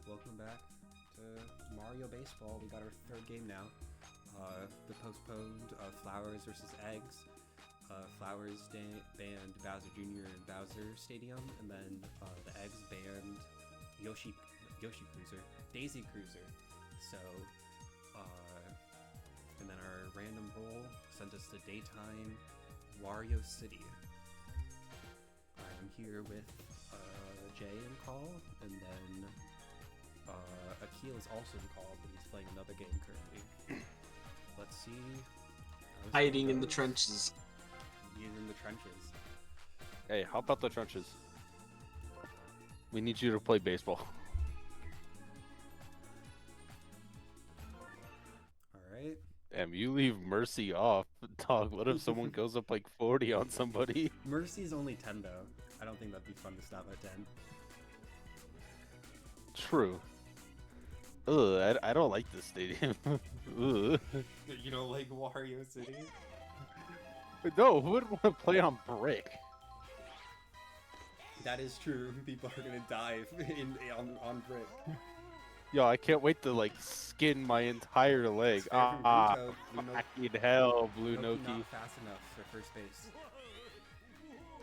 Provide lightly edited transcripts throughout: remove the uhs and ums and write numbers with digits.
welcome back to Mario Baseball. We got our third game now. The postponed Flowers versus Eggs. Flowers banned Bowser Jr. and Bowser Stadium, and then the Eggs banned Yoshi Cruiser, Daisy Cruiser. So, and then our random roll sent us to Daytime Wario City. I'm here with Jay in call, and then Akil is also in call, but he's playing another game currently. Let's see. Hiding in the trenches. Hiding in the trenches. Hey, how about the trenches? We need you to play baseball. Alright. Damn, you leave Mercy off. Dog, what if someone goes up like 40 on somebody? Mercy's only 10 though. I don't think that'd be fun to stop at 10. True. Ugh, I don't like this stadium. Ugh. You don't like Wario City? No, who would want to play on brick? That is true. People are gonna dive on brick. Yo, I can't wait to like skin my entire leg. Fucking hell, Blue Noki Noki. not fast enough for first base.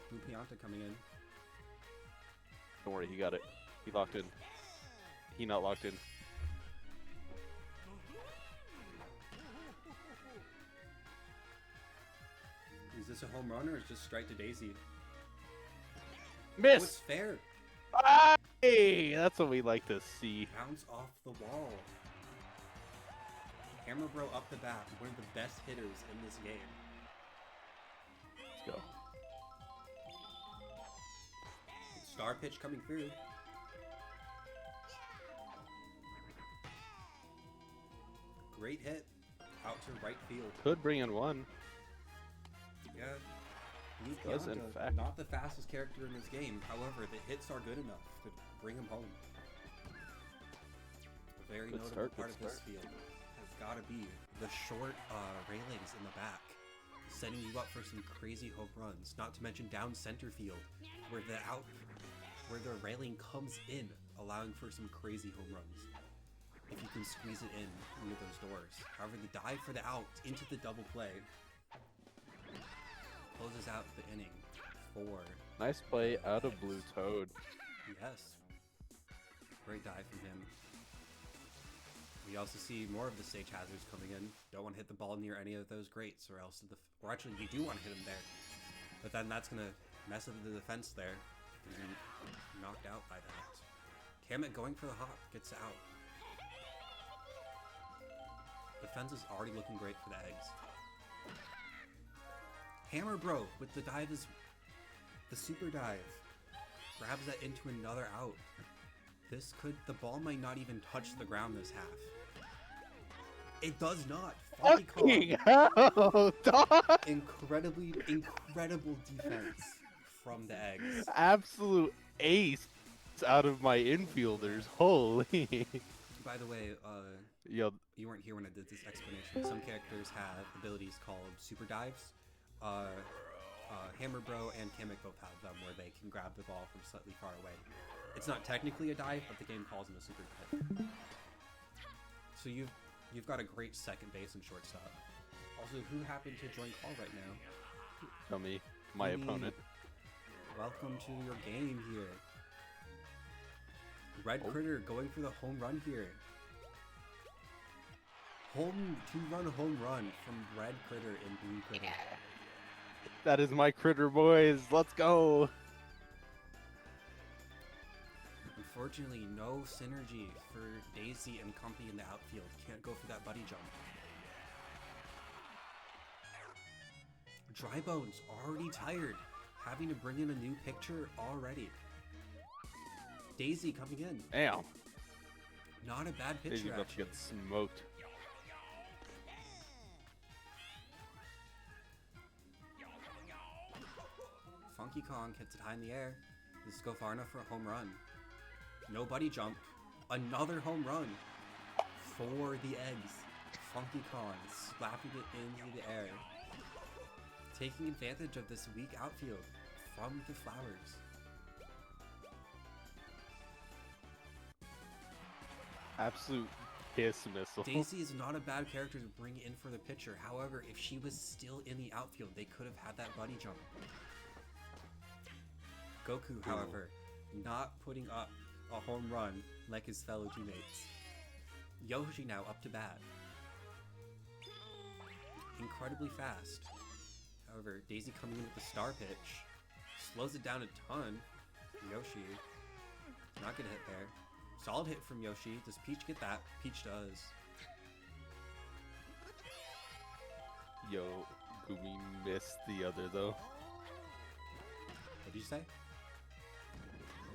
Blue Pianta coming in. Don't worry, he got it. He locked in. He not locked in. Is this a home run or is just strike to Daisy? Miss! Oh, it's fair. Hey, that's what we like to see. Bounce off the wall. Hammer Bro up the bat, one of the best hitters in this game. Let's go. Star pitch coming through. Great hit. Out to right field. Could bring in one. Yeah. Blue Does, in Pianta, fact. not the fastest character in this game. However, the hits are good enough to bring him home. A very Good notable start, part good of this start. field has got to be the short railings in the back, setting you up for some crazy home runs. Not to mention down center field, where the railing comes in, allowing for some crazy home runs. If you can squeeze it in into those doors. However, the dive for the out into the double play closes out the inning for Nice play out of Blue Toad. yes. Great dive from him. We also see more of the stage hazards coming in. Don't want to hit the ball near any of those greats, or else or actually we do want to hit him there. But then that's gonna mess up the defense there. Be knocked out by that. Kamek going for the hop, gets out. The fence is already looking great for the Eggs. Hammer Bro with the dive is the super dive. Grabs that into another out. The ball might not even touch the ground this half. It does not. Fucking hell, dog! Incredible defense from the Eggs. Absolute ace out of my infielders. Holy. By the way, Yo, you weren't here when I did this explanation. Some characters have abilities called super dives. Hammer Bro and Kamek both have them, where they can grab the ball from slightly far away. It's not technically a dive, but the game calls them a super dive. So you've got a great second base and shortstop. Also, who happened to join call right now? tell me, my opponent. Welcome to your game here. Red Critter going for the home run here. Two-run home run from Red Critter and Blue Critter. That is my critter, boys. Let's go. Unfortunately, no synergy for Daisy and Compy in the outfield. Can't go for that buddy jump. Dry Bones already tired, having to bring in a new pitcher already. Daisy coming in. Damn. Not a bad pitcher, Daisy's about to actually. get smoked. Funky Kong hits it high in the air. This go far enough for a home run. No buddy jump. Another home run for the Eggs. Funky Kong slapping it into the air. Taking advantage of this weak outfield from the Flowers. Absolute piss missile. Daisy is not a bad character to bring in for the pitcher. However, if she was still in the outfield, they could have had that buddy jump. Goku, however, not putting up a home run like his fellow teammates. Yoshi now up to bat. Incredibly fast. However, Daisy coming in with the star pitch. Slows it down a ton. Yoshi not gonna hit there. Solid hit from Yoshi. Does Peach get that? Peach does. Yo, Gumi missed the other though. What did you say?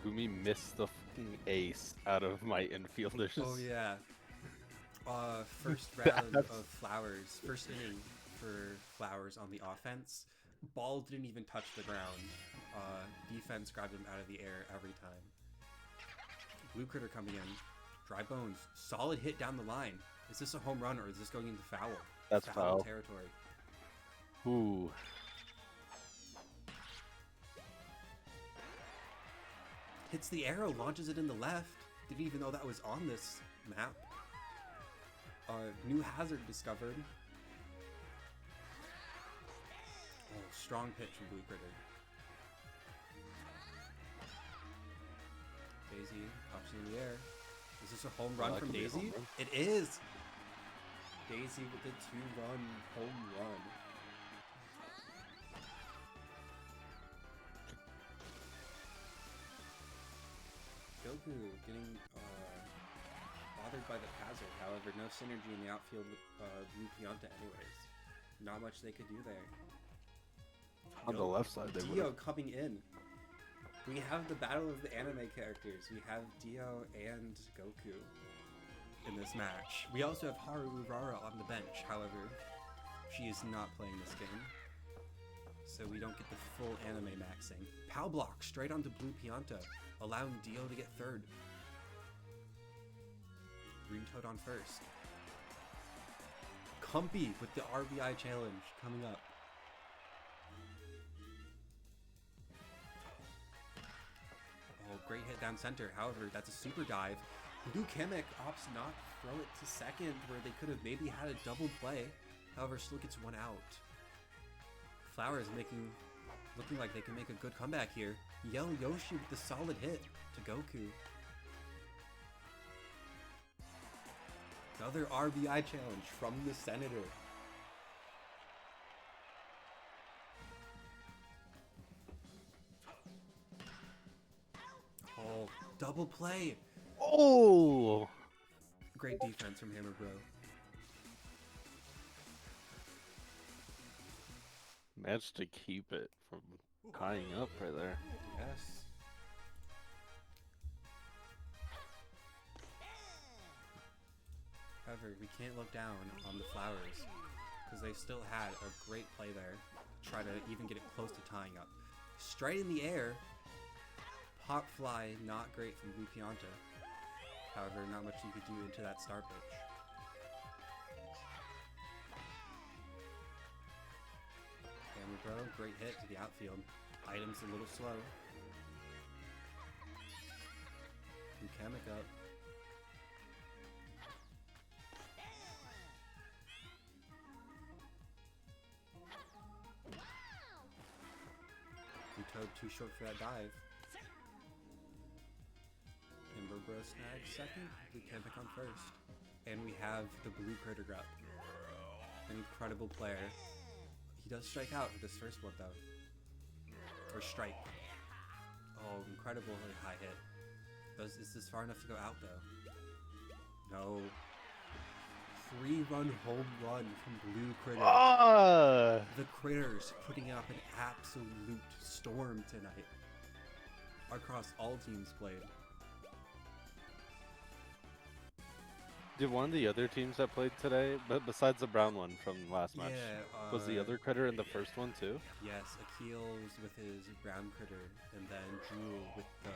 Gumi missed the fucking ace out of my infielders. Oh yeah. First round of Flowers. First inning for Flowers on the offense. Ball didn't even touch the ground. Defense grabbed him out of the air every time. Blue Critter coming in. Dry Bones. Solid hit down the line. Is this a home run or is this going into foul? That's foul territory. Ooh. Hits the arrow, launches it in the left. Didn't even know that was on this map. New hazard discovered. Oh, strong pitch from Blue Critter. Daisy pops in the air. Is this a home run from Daisy? It is! Daisy with the 2-run home run. Goku getting bothered by the hazard. However, no synergy in the outfield with Blue Pianta anyways. Not much they could do there. On the left side, they Dio would. coming in. We have the battle of the anime characters. We have Dio and Goku in this match. We also have Haru Urara on the bench. However, she is not playing this game, so we don't get the full anime maxing. Pow block straight onto Blue Pianta, allowing Dio to get third. Green Toad on first. Kumpy with the RBI challenge coming up. Oh, great hit down center. However, that's a super dive. Blue Kamek opts not to throw it to second where they could have maybe had a double play. However, still gets one out. Flowers looking like they can make a good comeback here. Yell Yoshi with the solid hit to Goku. Another RBI challenge from the Senator. Oh, double play. Oh! Great defense from Hammer Bro. Managed to keep it from tying up right there. Yes. However, we can't look down on the Flowers because they still had a great play there. Try to even get it close to tying up. Straight in the air. Pop fly, not great from Blue Pianta. However, not much you could do into that star pitch. Hammer Bro, great hit to the outfield. Items a little slow. Blue Kamek up. Blue Toad too short for that dive. Hammer Bro snag second, Blue Kamek on first. And we have the Blue Critter Grup. An incredible player. He does strike out with this first one though. Or strike. Oh, incredible high hit. Is this far enough to go out though? No. 3-run home run from Blue Critter. Ah! The Critters putting up an absolute storm tonight. Across all teams played. Did one of the other teams that played today, but besides the brown one from last match, was the other critter in the first one too? Yes, Akil's with his brown critter, and then Jewel with the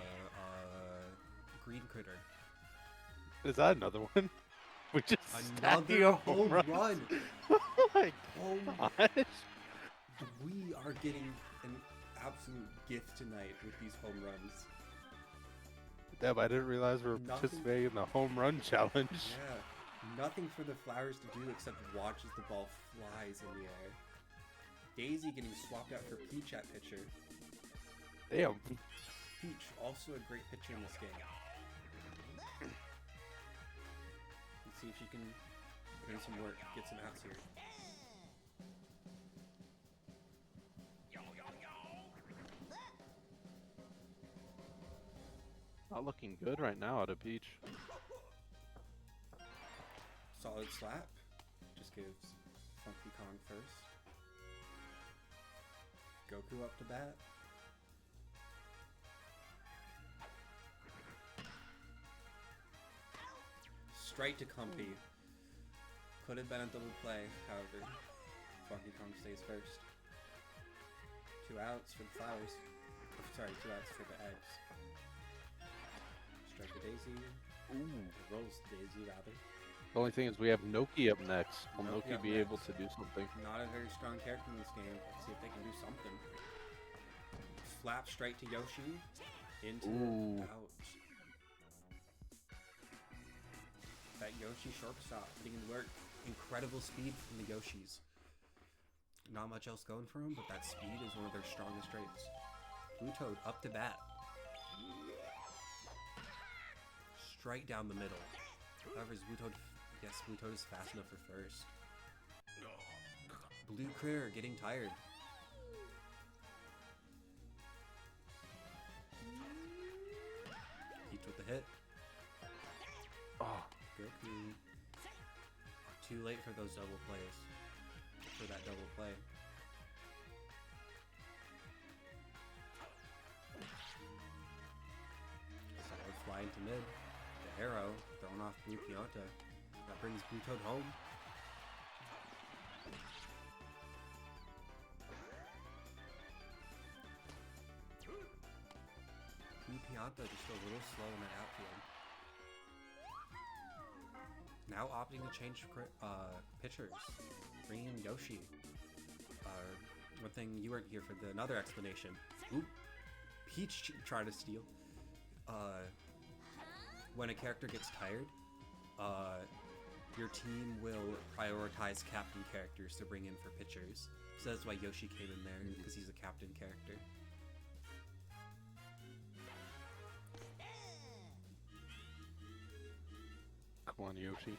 green critter. Is that another one? We're just Another home runs. run! Oh my Oh, gosh! we are getting an absolute gift tonight with these home runs. Damn, I didn't realize we were participating in the home run challenge. Yeah. Nothing for the Flowers to do except watch as the ball flies in the air. Daisy getting swapped out for Peach at pitcher. Damn. Peach, also a great pitcher in this game. Let's see if she can put in some work, get some outs here. Not looking good right now out of Peach. Solid slap. Just gives Funky Kong first. Goku up to bat. Straight to Comfy. Could have been a double play, however. Funky Kong stays first. 2 outs for the Flowers. Oh, sorry, 2 outs for the Eggs. Strike to Daisy. Ooh, rolls Daisy rather. The only thing is we have Noki up next. Will Noki Noki up be able next. to do something? Not a very strong character in this game. Let's see if they can do something. Slap straight to Yoshi. Into out. That Yoshi shortstop getting to work. Incredible speed from the Yoshis. Not much else going for him, but that speed is one of their strongest traits. Blue Toad up to bat. Straight down the middle. However, Blue Toad, yes, Blue Toad is fast enough for first. Blue Critter getting tired. Peach with the hit. Oh, Goku. Too late for those double plays. For that double play. Solid fly into mid. The arrow thrown off Blue Pianta. That brings Blue Toad home. Blue Pianta just a little slow in that outfield. Now opting to change pitchers, bringing in Yoshi. One thing you weren't here for another explanation. Oop, Peach tried to steal. When a character gets tired, your team will prioritize captain characters to bring in for pitchers. So that's why Yoshi came in there, because he's a captain character. come on, Yoshi.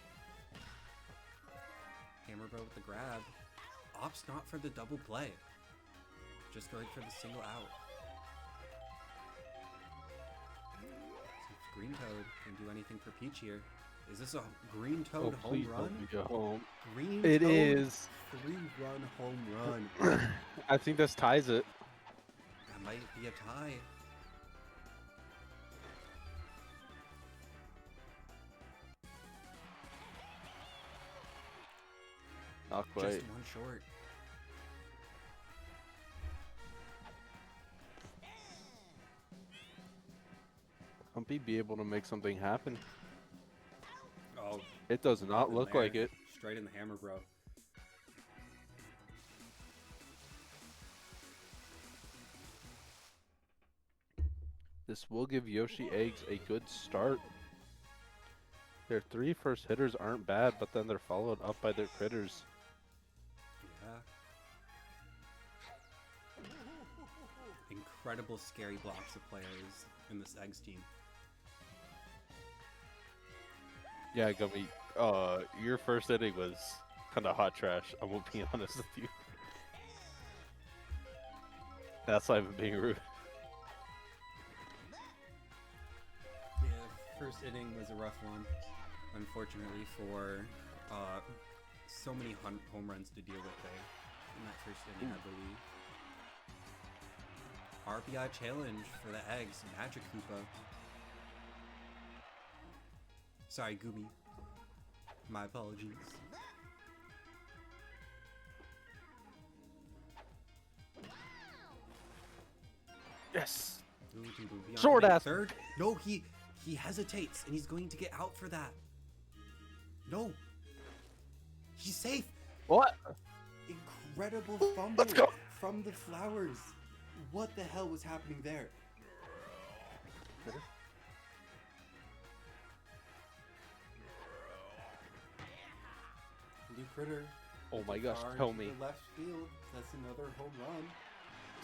Hammer Bro with the grab. Opts not for the double play. Just going for the single out. See if Green Toad can do anything for Peach here. Is this a Green Toad home run? Home. Green It Toad is. 3-run home run. I think this ties it. That might be a tie. Not quite. Just one short. Humpy be able to make something happen. Oh, It does not look like it. Straight in the hammer, bro. This will give Yoshi Eggs a good start. Their 3 first hitters aren't bad, but then they're followed up by their critters. Yeah. Incredible scary blocks of players in this Eggs team. Yeah, Gummy, your first inning was kind of hot trash. I won't be honest with you. That's why I'm being rude. Yeah, first inning was a rough one, unfortunately, for so many home runs to deal with there in that first inning, I believe. RBI challenge for the Eggs, Magic Koopa. Sorry, Gumi. My apologies. Yes! Ooh, Short ass! Third? No, he hesitates, and he's going to get out for that. No! He's safe! What? Incredible fumble Let's go. from the Flowers. What the hell was happening there? critter. Oh Hits my it gosh, far tell into me. the left field. That's another home run.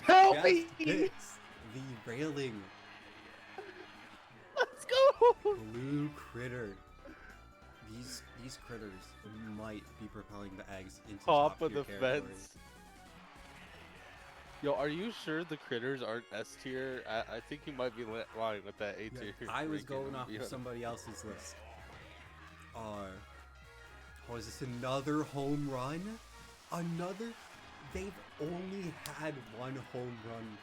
Help Just me! hits the railing. Let's go! Blue critter. These critters might be propelling the eggs into Top top of the tier territory. fence. Yo, are you sure the critters aren't S tier? I think you might be lying with that A Yeah, tier. I was ranking, going to off be of honest. somebody else's list. Oh, is this another home run? Another? They've only had one home run.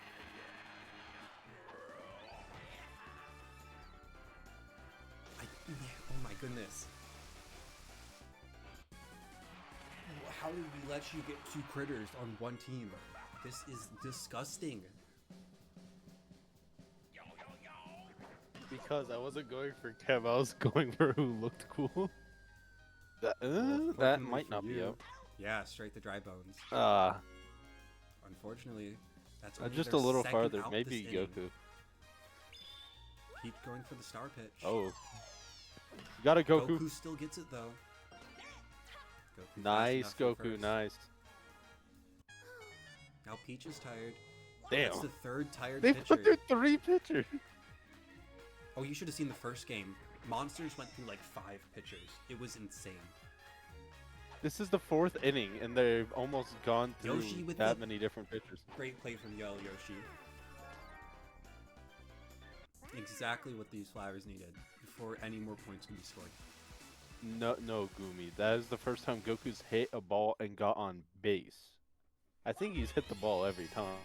Oh my goodness. How did we let you get two critters on one team? This is disgusting. Because I wasn't going for Kev, I was going for who looked cool. That, Well, that fortunately might for not be you- out. Yeah, straight the dry bones. Unfortunately, that's only Just their a little second farther, out maybe this inning. Goku. Keep going for the star pitch. Oh. You got it, Goku. Goku still gets it though. Goku fast Nice, enough for Goku, first. nice. Now Peach is tired. Damn. That's the third tired They pitcher. put through 3 pitchers. Oh, you should have seen the first game. Monsters went through like 5 pitchers. It was insane. This is the 4th inning, and they've almost gone through Yoshi with that the- many different pitchers. Great play from Yellow Yoshi. Exactly what these flowers needed before any more points can be scored. No, Gumi. That is the first time Goku's hit a ball and got on base. I think he's hit the ball every time.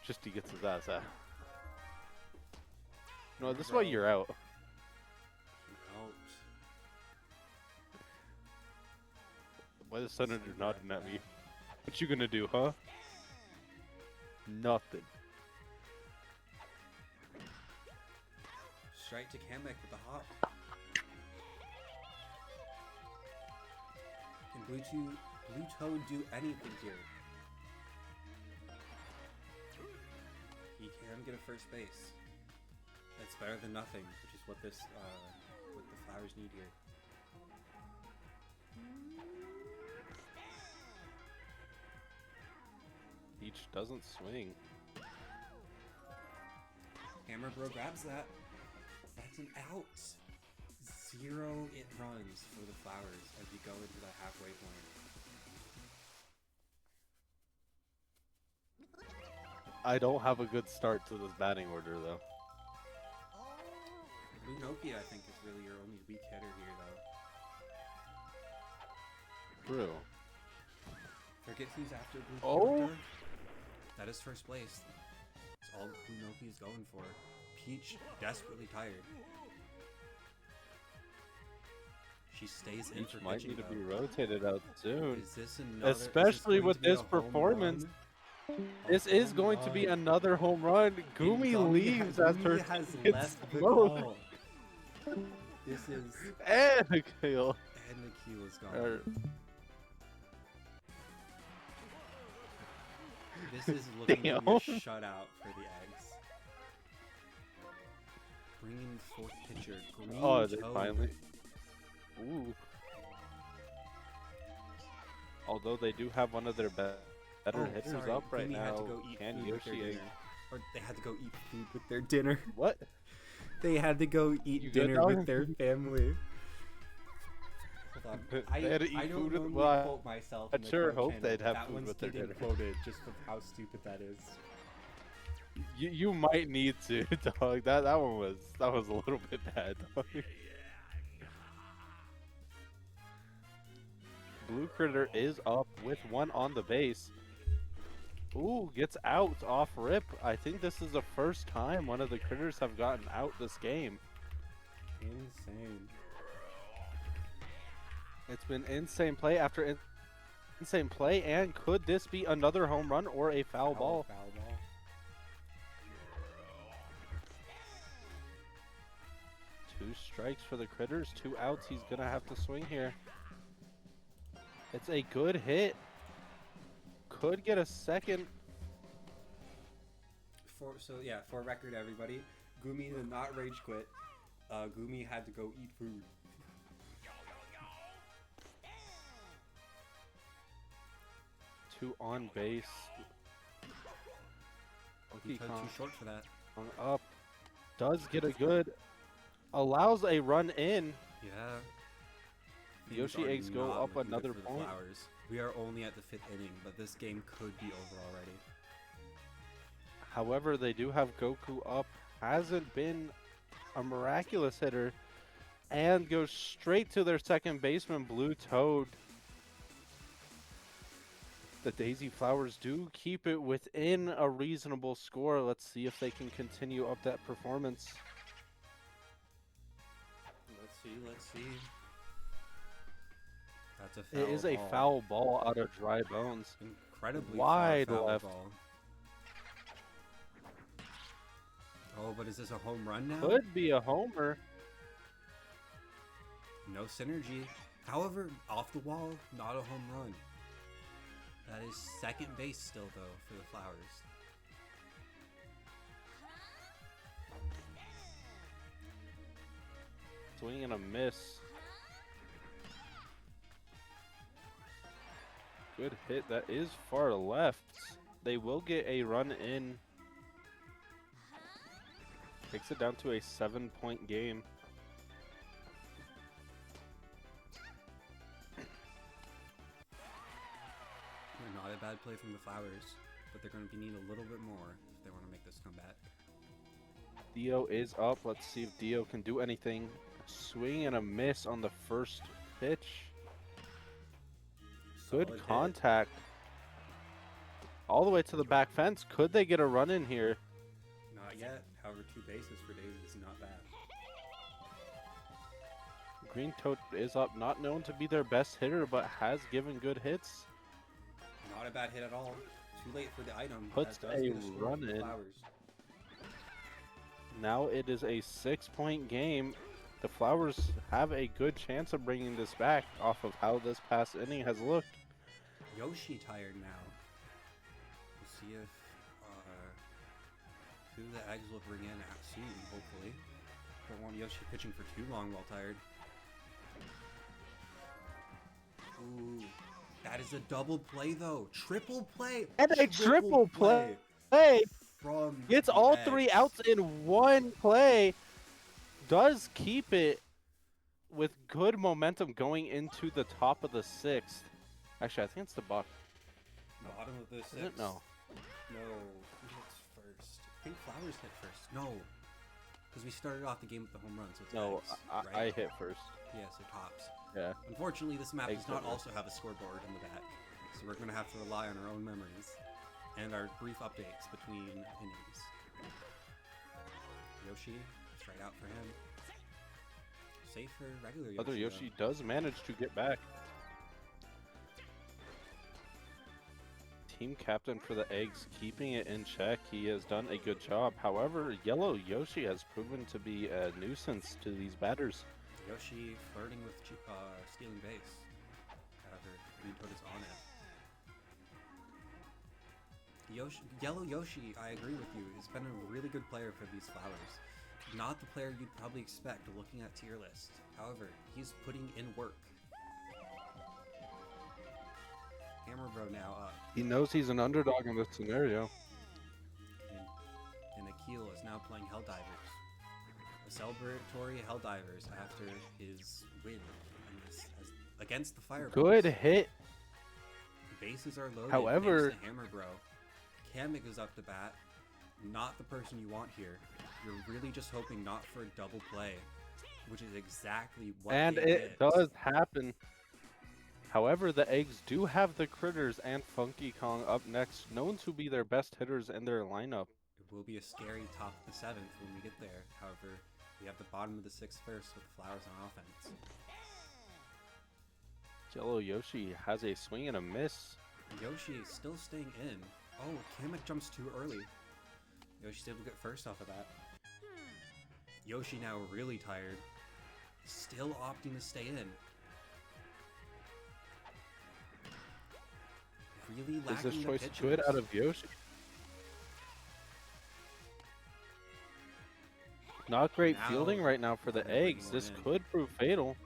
Just he gets his ass out. No, this is why you're out. Out. Why the senator nodding at me? What you gonna do, huh? Nothing. Straight to Kamek with the hop. Can Blue Toad do anything here? He can get a first base. That's better than nothing, which is what this what the flowers need here. Peach doesn't swing. Hammer Bro grabs that. That's an out. 0 it runs for the flowers as we go into the halfway point. I don't have a good start to this batting order, though. Blue Nokia, I think, is really your only weak hitter here, though. True. Forget who's after Blue Oh. Nokia. That is first place. That's all Blue Nokia is going for. Peach, desperately tired. She stays in Peach for might pitching, need to be though. rotated out soon. Is this another? Especially is with this this going to be a home performance. run? This A is home going to be run. another home run. And Gumi leaves Gumi after has it's left the smoked. call. This is And a kill. and the Q is gone. Or- This is looking to be a Damn. shutout for the eggs. Bringing the fourth pitcher, Green Oh, they Toad. finally. Ooh. Although they do have one of their better hitters sorry, up right Gumi now. had to go eat Can food with their Yoshi? dinner. Or they had to go eat food with their dinner. What? They had to go eat You good, dinner dog? with their family. Hold on. They had to eat I don't food with- normally well, quote myself. I'd in the sure quote hope channel, they'd but have that food one's with their getting dinner. quoted just with how stupid that is. You might need to, dog. That one was a little bit bad, dog. Blue Critter is up with one on the base. Ooh, gets out off rip. I think this is the first time one of the critters have gotten out this game. Insane. It's been insane play after insane play, and could this be another home run or a foul ball? Foul ball. 2 strikes for the critters, 2 outs. He's gonna have to swing here. It's a good hit. Could get a second. For record, everybody, Gumi did not rage quit. Gumi had to go eat food. Two on base. He Donkey took Kong too short for that. up. Does get a good. Allows a run in. Yeah. Yoshi Things are eggs go not up looking good another for the point. Flowers. We are only at the 5th inning, but this game could be over already. However, they do have Goku up. Hasn't been a miraculous hitter. And goes straight to their second baseman, Blue Toad. The Daisy Flowers do keep it within a reasonable score. Let's see if they can continue up that performance. Let's see. That's a foul It is a ball. foul ball out of Dry Bones. Incredibly Wide foul left. ball. Oh, but is this a home run now? Could be a homer. No synergy. However, off the wall, not a home run. That is second base still, though, for the Flowers. Swing and a miss. Good hit. That is far left. They will get a run in. Takes it down to a 7-point game. Not a bad play from the Flowers, but they're going to need a little bit more if they want to make this comeback. Dio is up. Let's see if Dio can do anything. Swing and a miss on the first pitch. Good Solid hit. contact. All the way to the back fence. Could they get a run in here? Not yet. However, 2 bases for Daisy is not bad. Green Toad is up. Not known to be their best hitter, but has given good hits. Not a bad hit at all. Too late for the item. Puts That does a get score run for the in. Flowers. Now it is a 6-point game. The Flowers have a good chance of bringing this back off of how this past inning has looked. Yoshi tired now. We'll see if who the eggs will bring in soon, hopefully. Don't want Yoshi pitching for too long while tired. Ooh, that is a double play though. Triple play. And a triple play. Hey, from gets the all eggs. 3 outs in one play. Does keep it with good momentum going into the top of the 6th. Actually, I think it's the bottom. Bottom of the 6th. Is it? No. No. Who hits first? I think Flowers hit first. No. Because we started off the game with the home run, so it's No, eggs, I right? hit first. Yeah, so tops. Yeah. Unfortunately, this map Eggs does not hit also have a scoreboard in the back, so we're going to have to rely on our own memories and our brief updates between innings. Yoshi, it's right out for him. Safe for regular Yoshi. Other Yoshi does manage to get back. Team captain for the eggs, keeping it in check. He has done a good job. However, yellow Yoshi has proven to be a nuisance to these batters. Yoshi flirting with stealing base. However, Green Toad is on it. Yellow Yoshi, I agree with you, has been a really good player for these Flowers. Not the player you'd probably expect looking at tier list. However, he's putting in work. Hammer Bro now up. He knows he's an underdog in this scenario. And Akil is now playing Helldivers. A celebratory Helldivers after his win against the Fire Good Bros. hit. Bases are loaded. However- thanks to Hammer Bro. Kamek is up to bat. Not the person you want here. You're really just hoping not for a double play, which is exactly what And they it did. does happen. However, the eggs do have the Critters and Funky Kong up next, known to be their best hitters in their lineup. It will be a scary top of the 7th when we get there. However, we have the bottom of the 6th first with the Flowers on offense. Yellow Yoshi has a swing and a miss. Yoshi is still staying in. Oh, Kamek jumps too early. Yoshi's able to get first off of that. Yoshi now really tired. Still opting to stay in. Really Is lacking this the choice pitches. good out of Yoshi? Not great Now, fielding right now for the they're bringing eggs. one This in. could prove fatal.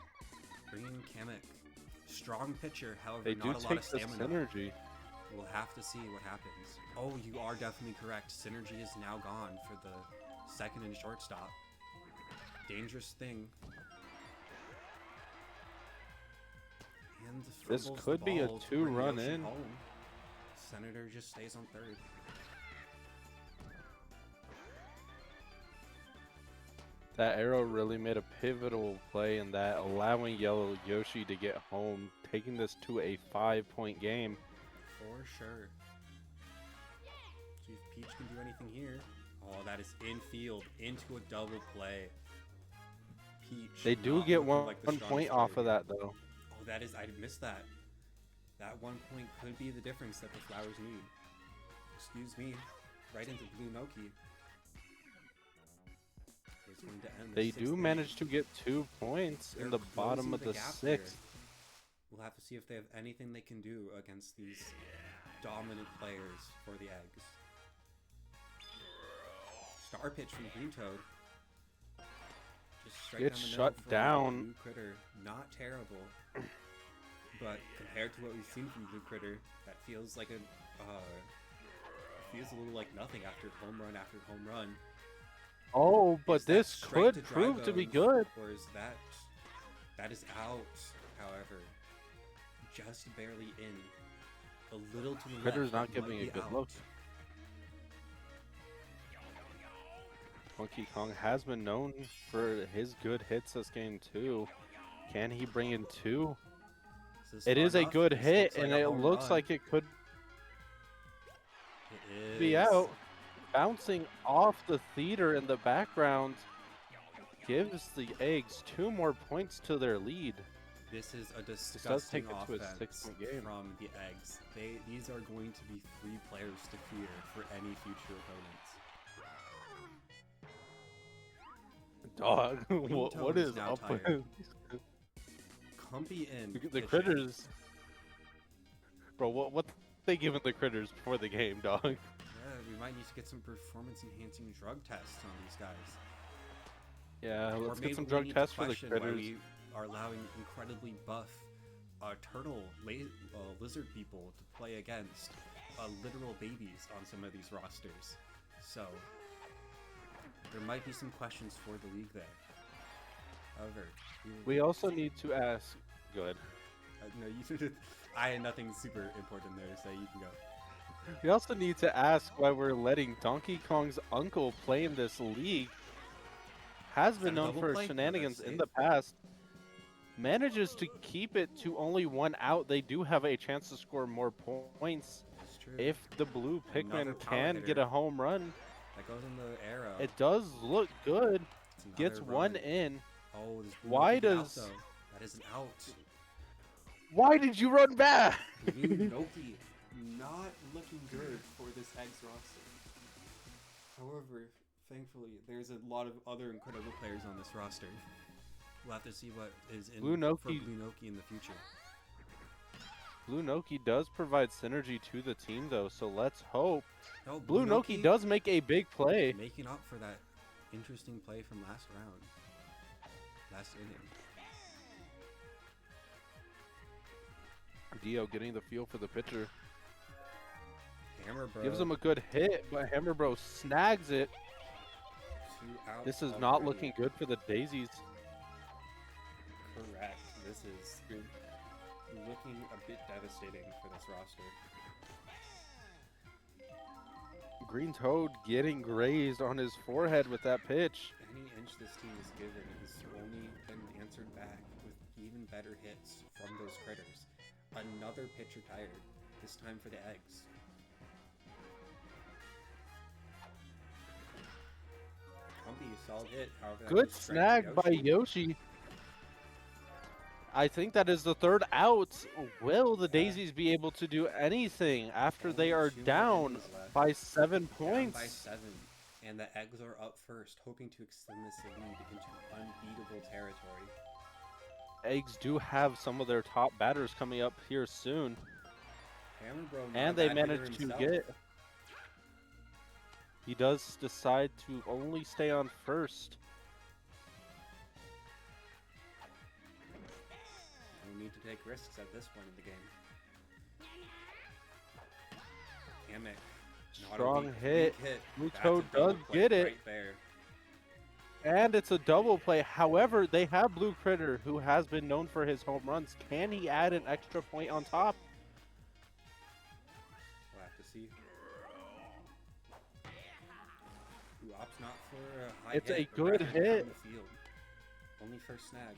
Bringing Kamek. Strong pitcher, however, They do not a lot take of the stamina. synergy. We'll have to see what happens. Oh, you are definitely correct. Synergy is now gone for the second and shortstop. Dangerous thing. And This fumbles could the be a ball to 2-run bring Yoshi in. home. Senator just stays on third. That arrow really made a pivotal play in that, allowing Yellow Yoshi to get home, taking this to a 5-point game. For sure. See if Peach can do anything here. Oh, that is infield into a double play. Peach. They do not get looking one like the point strongest off player of here. that, though. Oh, that is, I missed that. That 1 point could be the difference that the Flowers need. Excuse me. Right into Blue Noki. It's going to end the They sixth do inning. manage to get 2 points in They're the bottom closing of the gap here. 6th. We'll have to see if they have anything they can do against these dominant players for the Eggs. Star pitch from Green Toad. Just straight Gets down the shut middle for down. Blue Critter. Not terrible, but compared to what we've seen from Blue Critter, that feels like feels a little like nothing after home run after home run. Oh, but Is that this straight could to dry prove to be bones, good. or is that is out? However, just barely in. A little to the Critter's left. not that might giving a be good out. look. Donkey Kong has been known for his good hits this game too. Can he bring in 2? This It far is a enough. good This hit, looks like and a it home looks run. like it could It be is. out. Bouncing off the theater in the background gives the Eggs 2 more points to their lead. This is a does disgusting take it to a offense 6-point game. from the Eggs. These are going to be 3 players to fear for any future opponents. Dog, what Toad is is now up with tired. Cumpy in. the pitching. critters? Bro, what they giving the critters before the game, dog? Yeah, we might need to get some performance-enhancing drug tests on these guys. Yeah, Or let's maybe get some we drug need tests to for the question why critters. we are allowing incredibly buff turtle lizard people to play against literal babies on some of these rosters. So there might be some questions for the league there. However, We also need to ask. Good. no, you. I had nothing super important there, so you can go. We also need to ask why we're letting Donkey Kong's uncle play in this league. Has been that a known double for play? No, shenanigans that's in safe. the past. Manages to keep it to only 1 out. They do have a chance to score more points That's true. if the blue Another Pikmin power can hitter. get a home run. That goes in the arrow. It does look good. It's another Gets one run. in. Oh, this Why Blue Noki does- out, though. That is an out. Why did you run back? Blue Noki not looking good for this Eggs roster. However, thankfully, there's a lot of other incredible players on this roster. We'll have to see what is in Blue for Noki- Blue Noki in the future. Blue Noki does provide synergy to the team, though, so let's hope. No, Blue Noki does make a big play. making up for that interesting play from last round, last inning. Dio getting the feel for the pitcher. Hammer Bro Gives him a good hit, but Hammer Bro snags it. 2 outs This is not already. looking good for the Daisies. Correct. This is looking a bit devastating for this roster. Green Toad getting grazed on his forehead with that pitch. Any inch this team is given has only been answered back with even better hits from those critters. Another pitcher tired, this time for the Eggs. Humpy, solid hit. However, that Good was straight to snag by Yoshi. I think that is the 3rd out. Will the Daisies be able to do anything after they Only are 2 more down innings left. by 7 Down points? by 7, and the Eggs are up first, hoping to extend this lead into unbeatable territory. Eggs do have some of their top batters coming up here soon. Hammer Bro, not a And they bad hitter managed to himself. get. He does decide to only stay on first. No need to take risks at this point in the game. Kamek. Not a Strong weak hit. Blue That's a Toad double does play get it. right there. And it's a double play. However, they have Blue Critter, who has been known for his home runs. Can he add an extra point on top? We'll have to see. Who opts not for a high It's hit, a but good rather down hit. the field. Only first snag.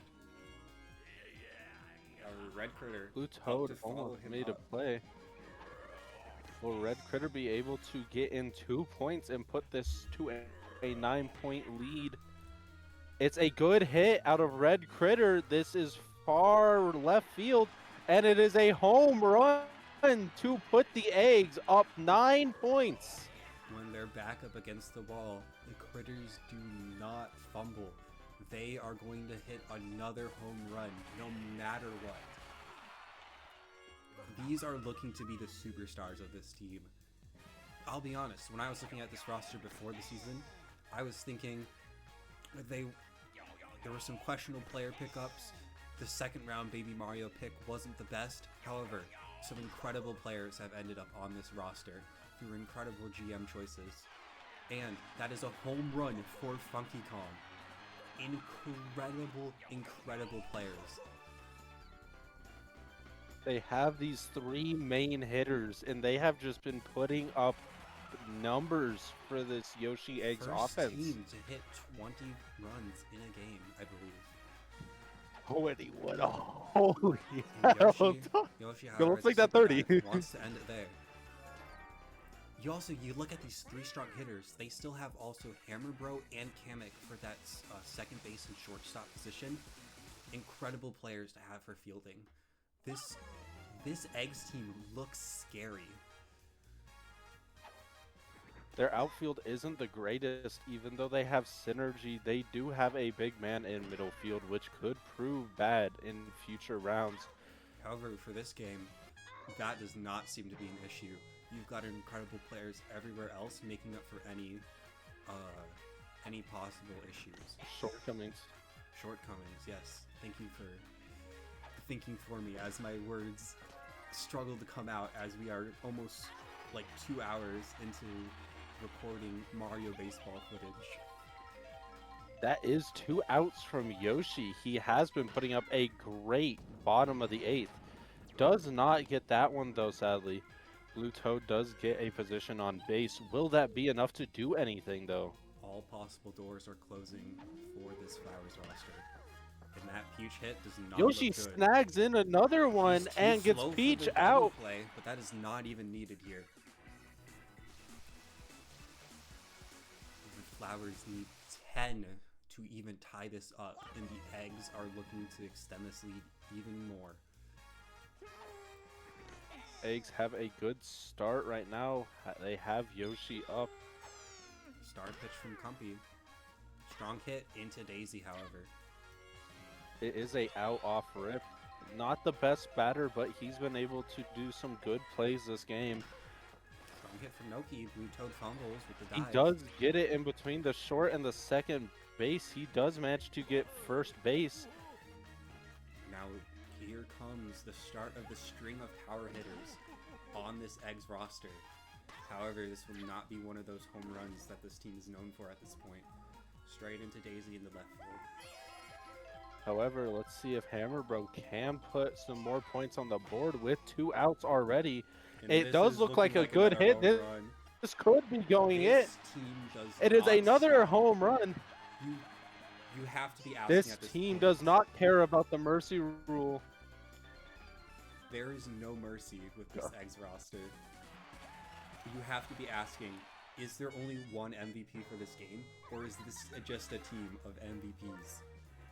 Our Red Critter. Blue helped Toad to follow almost him made a up. play. Will Red Critter be able to get in 2 points and put this to a 9-point lead? It's a good hit out of Red Critter. This is far left field, and it is a home run to put the Eggs up 9 points. When they're back up against the wall, the Critters do not fumble. They are going to hit another home run, no matter what. These are looking to be the superstars of this team. I'll be honest, when I was looking at this roster before the season, I was thinking there were some questionable player pickups. The second round Baby Mario pick wasn't the best. However, some incredible players have ended up on this roster through incredible GM choices. And that is a home run for Funky Kong. Incredible players. They have these 3 main hitters, and they have just been putting up numbers for this Yoshi Eggs First offense. team to hit 20 runs in a game, I believe. 21. Holy And hell. Yoshi, Go, however, let's as a make that super 30. dive, wants to end it there. You look at these 3 strong hitters. They still have also Hammer Bro and Kamek for that second base and shortstop position. Incredible players to have for fielding. This Eggs team looks scary. Their outfield isn't the greatest, even though they have synergy. They do have a big man in middle field, which could prove bad in future rounds. However, for this game, that does not seem to be an issue. You've got incredible players everywhere else making up for any possible issues. Shortcomings. Shortcomings, yes. Thank you for thinking for me as my words struggle to come out, as we are almost like 2 hours into recording Mario baseball footage. That is 2 outs from Yoshi. He has been putting up a great bottom of the 8th. Does not get that one though, sadly. Blue Toad does get a position on base. Will that be enough to do anything though? All possible doors are closing for this Flowers roster. And that Peach hit does not Yoshi look good. snags in another one He's too and gets slow for Peach the double out. play, but that is not even needed here. The Flowers need 10 to even tie this up, and the Eggs are looking to extend this lead even more. Eggs have a good start right now. They have Yoshi up. Star pitch from Cumpy. Strong hit into Daisy, however. It is a out off rip. Not the best batter, but he's been able to do some good plays this game. Strong hit from Noki. Blue Toad fumbles with the He dive. does get it in between the short and the second base. He does manage to get first base. Now here comes the start of the string of power hitters on this Eggs roster. However, this will not be one of those home runs that this team is known for at this point. Straight into Daisy in the left field. However, let's see if Hammer Bro can put some more points on the board with 2 outs already. And It this does is look like looking a good another hit. home This, run. this could be going in. This team does It is not another stop. home run. You have to be asking This at this team point. does not care about the mercy rule. There is no mercy with this Eggs roster. You have to be asking, is there only one MVP for this game, or is this just a team of MVPs?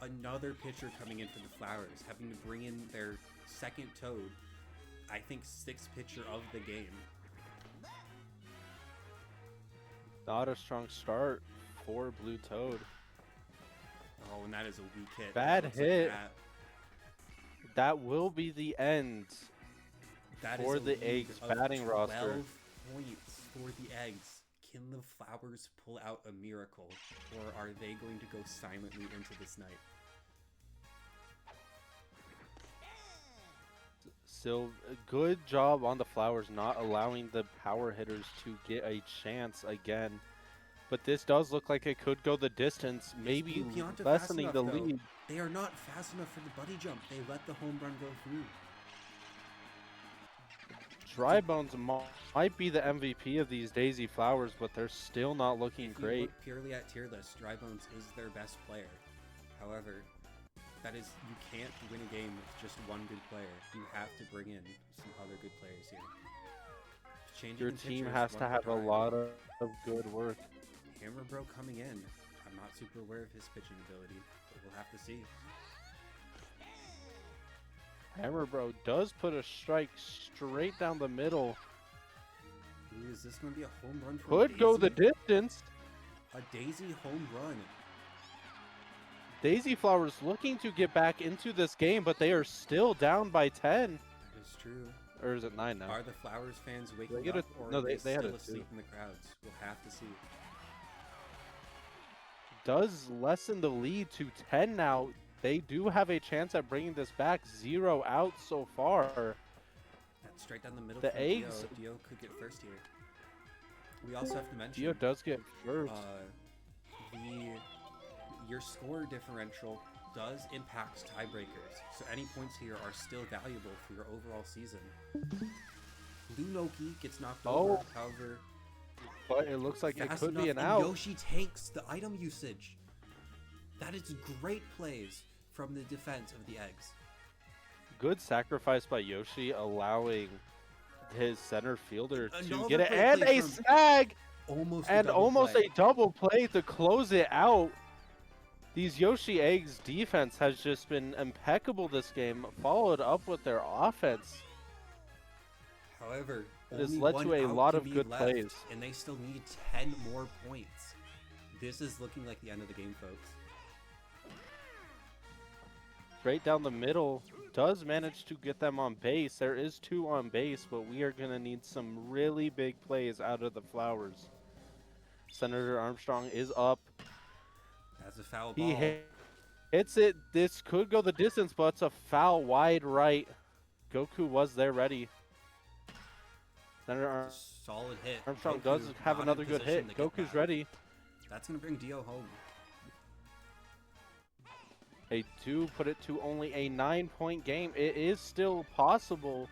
Another pitcher coming in for the Flowers, having to bring in their second Toad, I think 6th pitcher of the game. Not a strong start for Blue Toad. Oh, and that is a weak hit. Bad Looks like hit. that. That will be the end That for is a the lead Eggs of batting 12 roster. points for the Eggs. Can the Flowers pull out a miracle, or are they going to go silently into this night? Good job on the Flowers not allowing the power hitters to get a chance again. But this does look like it could go the distance, maybe Blue Pianta fast lessening enough, the though? lead. They are not fast enough for the buddy jump. They let the home run go through. Dry Bones might be the MVP of these Daisy Flowers, but they're still not looking If you great. look purely at tier list, Dry Bones is their best player. However, that is, you can't win a game with just one good player. You have to bring in some other good players here. Changing Your the team pitchers has to one have more a time. lot of good work. Hammer Bro coming in. I'm not super aware of his pitching ability, but we'll have to see. Hammer Bro does put a strike straight down the middle. Ooh, is this going to be a home run for Could go the Daisy? distance. A Daisy home run. Daisy Flowers looking to get back into this game, but they are still down by 10. That is true. Or is it 9 now? Are the Flowers fans waking get up, a- or no, are they they had still a 2. asleep in the crowds? We'll have to see. Does lessen the lead to 10 now. They do have a chance at bringing this back. 0 out so far. That's straight down the middle. The from eggs- Dio could get first here. We also have to mention Dio does get first. Your score differential does impact tiebreakers, so any points here are still valuable for your overall season. Blue Noki gets knocked over, however, But it looks like it fast could be an enough, and out. Yoshi takes the item usage. That is great plays from the defense of the eggs. Good sacrifice by Yoshi, allowing his center fielder to Another get it. great And play a from- snag! Almost And double almost play. a double play to close it out. These Yoshi Eggs defense has just been impeccable this game, followed up with their offense. However, It has only led one to a out lot to of be good left, plays. and they still need 10 more points. This is looking like the end of the game, folks. Straight down the middle, does manage to get them on base. There is 2 on base, but we are going to need some really big plays out of the Flowers. Senator Armstrong is up. That's a foul He ball. hits it. This could go the distance, but it's a foul wide right. Goku was there ready. Senator It's a solid hit. Armstrong Goku does have not in another good position hit. to get Goku's that. ready. That's going to bring Dio home. They do put it to only a 9-point game. It is still possible.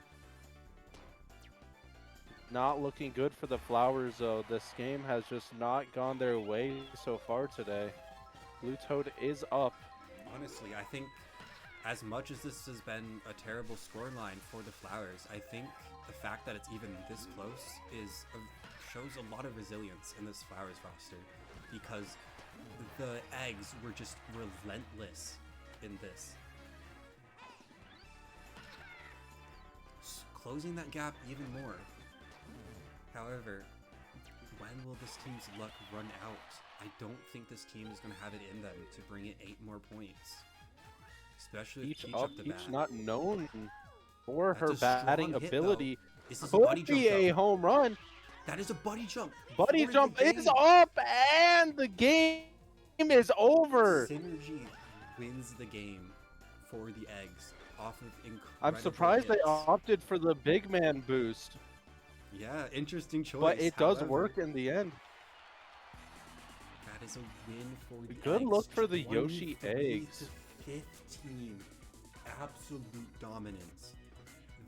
Not looking good for the Flowers, though. This game has just not gone their way so far today. Blue Toad is up. Honestly, I think as much as this has been a terrible scoreline for the Flowers, I think the fact that it's even this close shows a lot of resilience in this Flowers roster, because the eggs were just relentless in this. Closing that gap even more. However, when will this team's luck run out? I don't think this team is going to have it in them to bring it 8 more points. Especially with Peach up the bat. Peach not known for That's her a strong batting hit, ability. Is this a buddy Could jump, be a though? home run. That is a buddy jump. Buddy for the jump is game. up, and the game is over. Synergy wins the game for the eggs off of incredible I'm surprised they hits. opted for the big man boost, Yeah, interesting choice. but it does However, work in the end. That is a win for the Good eggs. look for the Yoshi 23 eggs. to 15. Absolute dominance.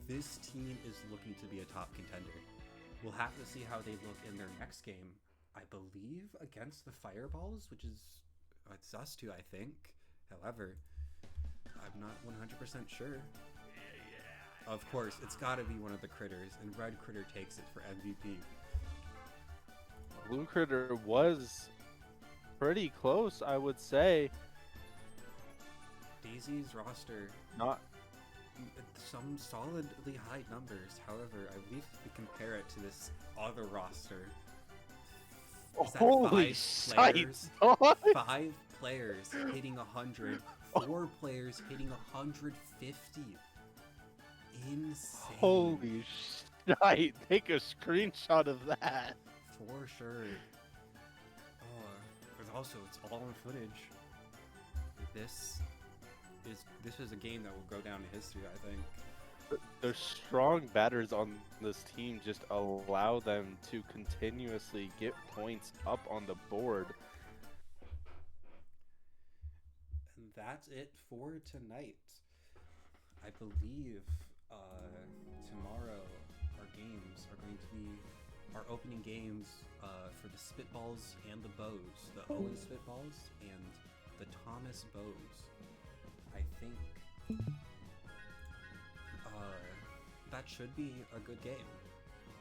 This team is looking to be a top contender. We'll have to see how they look in their next game. I believe against the Fireballs, which is it's us two, I think. However, I'm not 100% sure. Of course, it's got to be one of the critters, and Red Critter takes it for MVP. Blue Critter was pretty close, I would say. Daisy's roster, Not some solidly high numbers. However, I believe if we compare it to this other roster, is that holy 5 shite! players? 5 players hitting 100, 4 players hitting 150. Insane. Holy shite! Take a screenshot of that. For sure. Oh, but also it's all on footage. This is a game that will go down in history, I think. The strong batters on this team just allow them to continuously get points up on the board. And that's it for tonight. I believe tomorrow our games are going to be our opening games for the Spitballs and the Bows, the Owen Spitballs and the Thomas Bows. I think that should be a good game.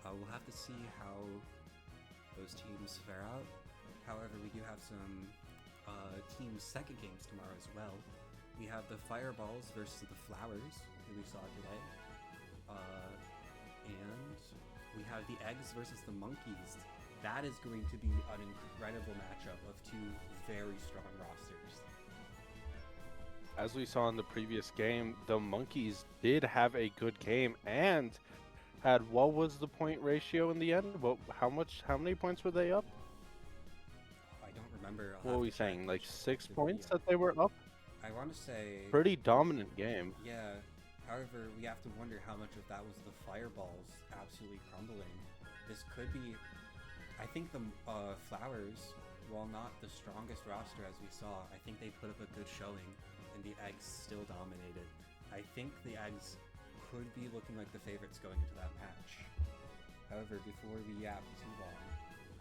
We'll have to see how those teams fare out. However, we do have some team second games tomorrow as well. We have the Fireballs versus the Flowers, who we saw today. And we have the Eggs versus the Monkeys. That is going to be an incredible matchup of two very strong rosters. As we saw in the previous game, the Monkeys did have a good game and had, what was the point ratio in the end? How many points were they up? I don't remember. What were we saying? Like 6 points Yeah. that they were up? I want to say Pretty dominant game. Yeah. However, we have to wonder how much of that was the Fireballs absolutely crumbling. This could be. I think the Flowers, while not the strongest roster as we saw, I think they put up a good showing, and the Eggs still dominated. I think the Eggs could be looking like the favorites going into that match. However, before we yap too long,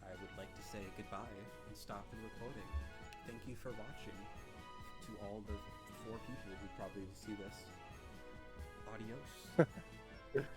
I would like to say goodbye and stop the recording. Thank you for watching. To all the 4 people who probably see this. Adios.